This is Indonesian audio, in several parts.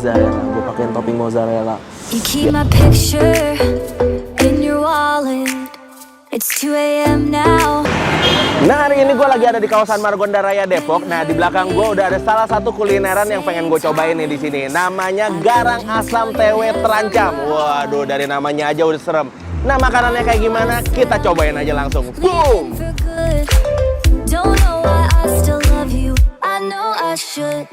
mozzarella. Gue pakein topping mozzarella. You keep my picture in your wallet. It's 2 a.m. now. Nah, hari ini gue lagi ada di kawasan Margonda Raya Depok. Nah, di belakang gue udah ada salah satu kulineran yang pengen gue cobain nih di sini. Namanya Garang Asam TW Terancam. Waduh, dari namanya aja udah serem. Nah, makanannya kayak gimana? Kita cobain aja langsung. Boom! For good. Don't know why I still love you. I know I shouldn't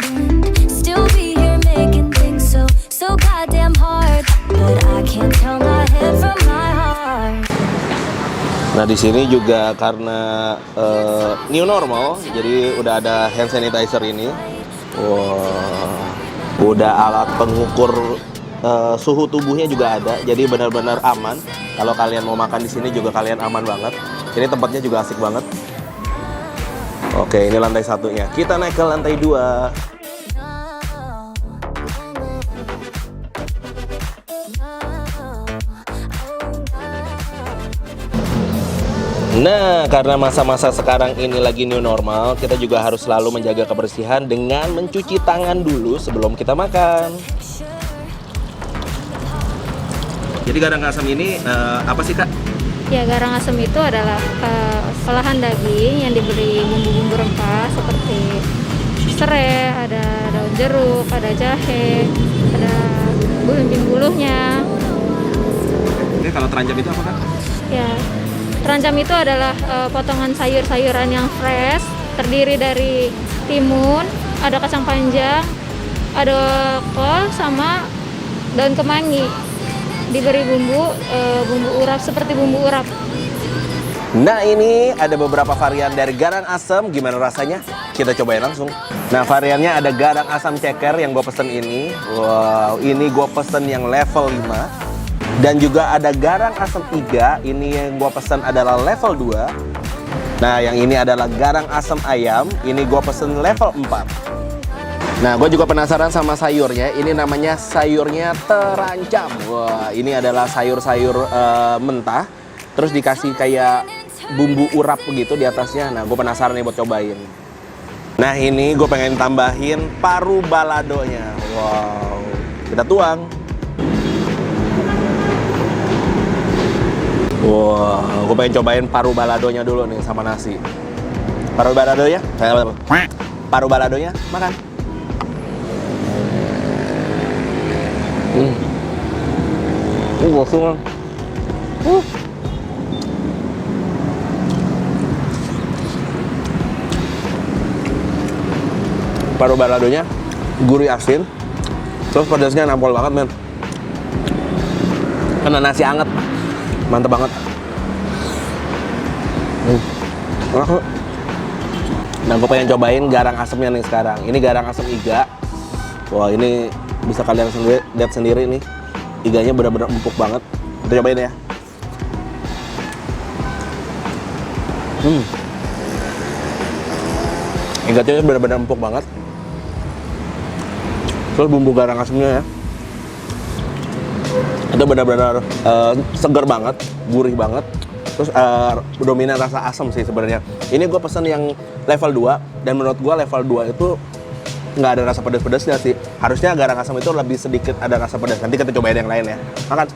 still be here making things so goddamn hard. But I can't tell my head from my heart. Nah, di sini juga karena new normal, jadi udah ada hand sanitizer ini. Wah, udah alat pengukur suhu tubuhnya juga ada, jadi benar-benar aman. Kalau kalian mau makan di sini juga kalian aman banget. Ini tempatnya juga asik banget. Oke, ini lantai satunya. Kita naik ke lantai 2. Nah, karena masa-masa sekarang ini lagi new normal, kita juga harus selalu menjaga kebersihan dengan mencuci tangan dulu sebelum kita makan. Jadi garang asam ini apa sih, Kak? Ya, garang asam itu adalah olahan daging yang diberi bumbu-bumbu rempah seperti serai, ada daun jeruk, ada jahe, ada buluh-buluhnya. Oke, kalau terancam itu apa, Kak? Ya, terancam itu adalah potongan sayur-sayuran yang fresh, terdiri dari timun, ada kacang panjang, ada kol, sama daun kemangi. Diberi bumbu urap seperti bumbu urap. Nah, ini ada beberapa varian dari garang asam. Gimana rasanya? Kita cobain langsung. Nah, variannya ada garang asam ceker yang gue pesen ini. Wow, ini gue pesen yang level 5. Dan juga ada garang asam iga. Ini yang gue pesen adalah level 2. Nah, yang ini adalah garang asam ayam. Ini gue pesen level 4. Nah, gue juga penasaran sama sayurnya. Ini namanya sayurnya terancam. Wah, ini adalah sayur-sayur mentah. Terus dikasih kayak bumbu urap begitu di atasnya. Nah, gue penasaran nih buat cobain. Nah, ini gue pengen tambahin paru baladonya. Wow, kita tuang. Wow, gue pengen cobain paru baladonya dulu nih sama nasi. Paru baladonya? Paru baladonya, makan. Gosong. Paru baladonya gurih asin, terus pedasnya nampol banget, men. Kena nasi anget, mantep banget. Enak. Nah, gue pengen cobain garang asamnya nih sekarang. Ini garang asam iga. Wah, ini bisa kalian lihat sendiri nih. Iganya benar-benar empuk banget. Kita cobain ya. Iganya benar-benar empuk banget. Terus bumbu garang asamnya ya, itu benar-benar segar banget, gurih banget. Terus dominan rasa asam sih sebenarnya. Ini gue pesen yang level 2. Dan menurut gue level 2 itu nggak ada rasa pedas-pedasnya sih. Harusnya garang asam itu lebih sedikit ada rasa pedas. Nanti kita cobain yang lain ya. Makan.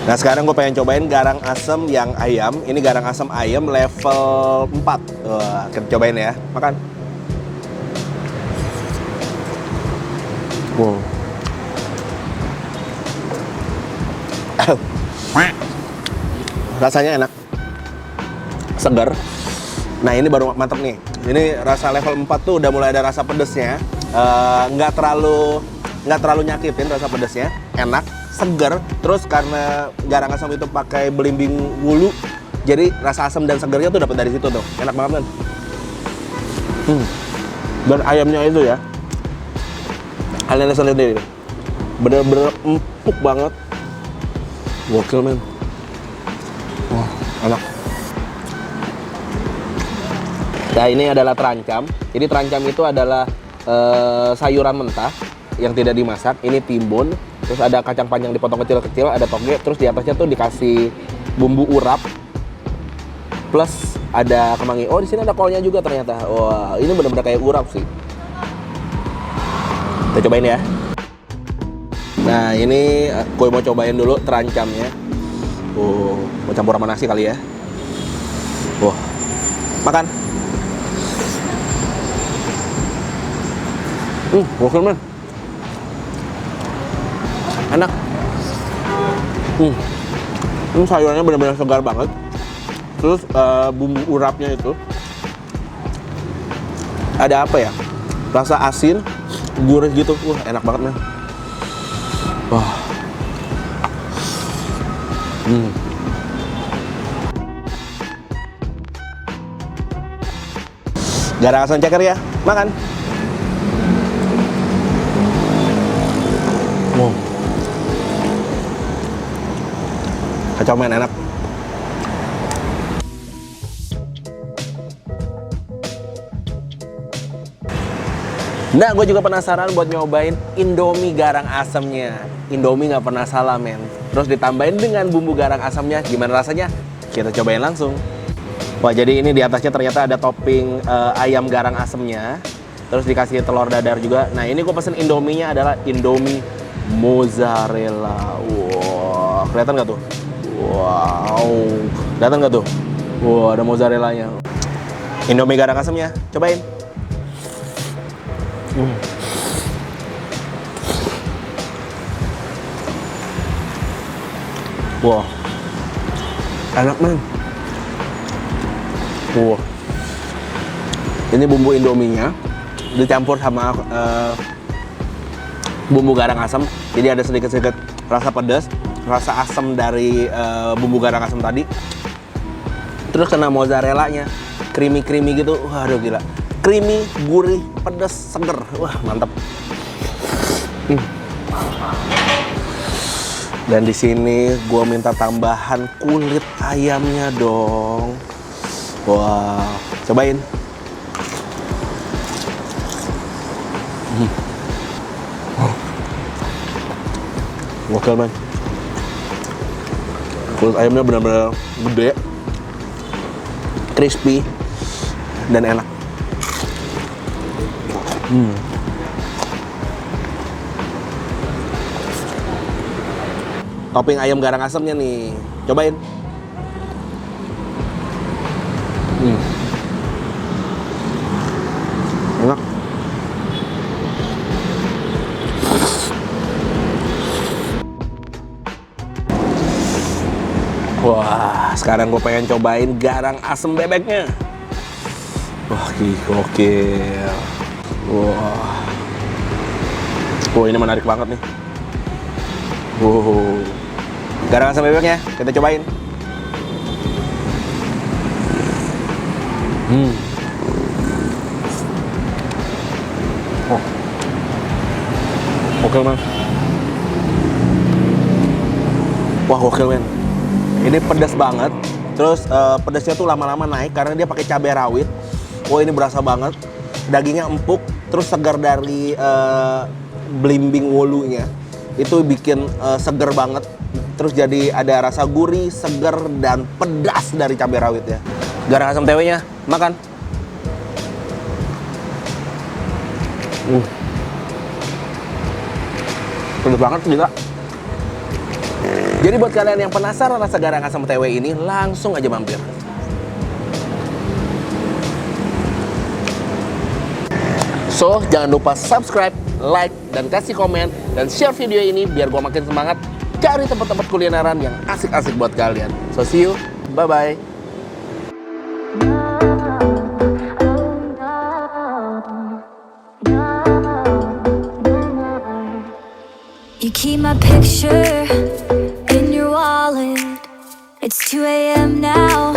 Nah, sekarang gue pengen cobain garang asam yang ayam. Ini garang asam ayam level 4. Wah, kita cobain ya. Makan. Wow. Rasanya enak, segar. Nah, ini baru mantep nih. Ini rasa level 4 tuh udah mulai ada rasa pedesnya. Nggak terlalu nyakitin rasa pedesnya. Enak, segar. Terus karena garang asam itu pakai belimbing wulu, jadi rasa asam dan segarnya tuh dapat dari situ tuh. Enak banget, kan? Dan ayamnya itu ya, kalian lihat sendiri, bener-bener empuk banget. Gokil, men. Wah, enak. Nah, ini adalah terancam. Jadi terancam itu adalah sayuran mentah yang tidak dimasak. Ini timun, terus ada kacang panjang dipotong kecil-kecil, ada toge, terus di atasnya tuh dikasih bumbu urap plus ada kemangi. Oh, di sini ada kolnya juga ternyata. Wah, ini benar-benar kayak urap sih. Kita cobain ya. Nah, ini gue mau cobain dulu terancamnya. Mau campur sama nasi kali ya. Wah, makan. Gokil men. Enak. Ini sayurannya benar-benar segar banget. Terus bumbu urapnya itu ada apa ya? Rasa asin, gurih gitu. Enak banget men. Wah. Garang asam ceker ya, makan. Kacau men, enak. Nah, gue juga penasaran buat nyobain Indomie garang asamnya. Indomie nggak pernah salah men. Terus ditambahin dengan bumbu garang asamnya, gimana rasanya? Kita cobain langsung. Wah, jadi ini di atasnya ternyata ada topping ayam garang asamnya. Terus dikasih telur dadar juga. Nah, ini gue pesen Indominya adalah Indomie mozzarella. Wow, kelihatan nggak tuh? Wow, kelihatan nggak tuh? Wow, ada mozzarellanya. Indomie garang asamnya, cobain. Wow, enak man. Wow, ini bumbu Indominya dicampur sama bumbu garang asam, jadi ada sedikit-sedikit rasa pedas, rasa asam dari bumbu garang asam tadi. Terus kena mozzarellanya, creamy gitu. Waduh gila, creamy, gurih, pedas, seger. Wah mantap. Dan di sini gue minta tambahan kulit ayamnya dong. Wah, cobain. Gokil man. Kulit ayamnya benar-benar gede, crispy, dan enak. Topping ayam garang asamnya nih, cobain. Enak. Wah, sekarang gue pengen cobain garang asem bebeknya. Wah, gokil. Wah. Ini menarik banget nih. Garang asam bebeknya, kita cobain. Gokil man. Wah gokil men. Ini pedas banget. Terus pedasnya tuh lama-lama naik karena dia pakai cabai rawit. Wah ini berasa banget. Dagingnya empuk, terus segar dari belimbing wolunya. Itu bikin seger banget. Terus jadi ada rasa gurih, seger, dan pedas dari cabai rawit ya. Garang asam TW-nya, makan. Pedas banget gila. Jadi buat kalian yang penasaran rasa garang asam TW ini, langsung aja mampir. So, jangan lupa subscribe, like, dan kasih komen, dan share video ini biar gua makin semangat cari tempat-tempat kulineran yang asik-asik buat kalian. So, see you. Bye-bye. You keep my picture in your wallet. It's 2 a.m. now.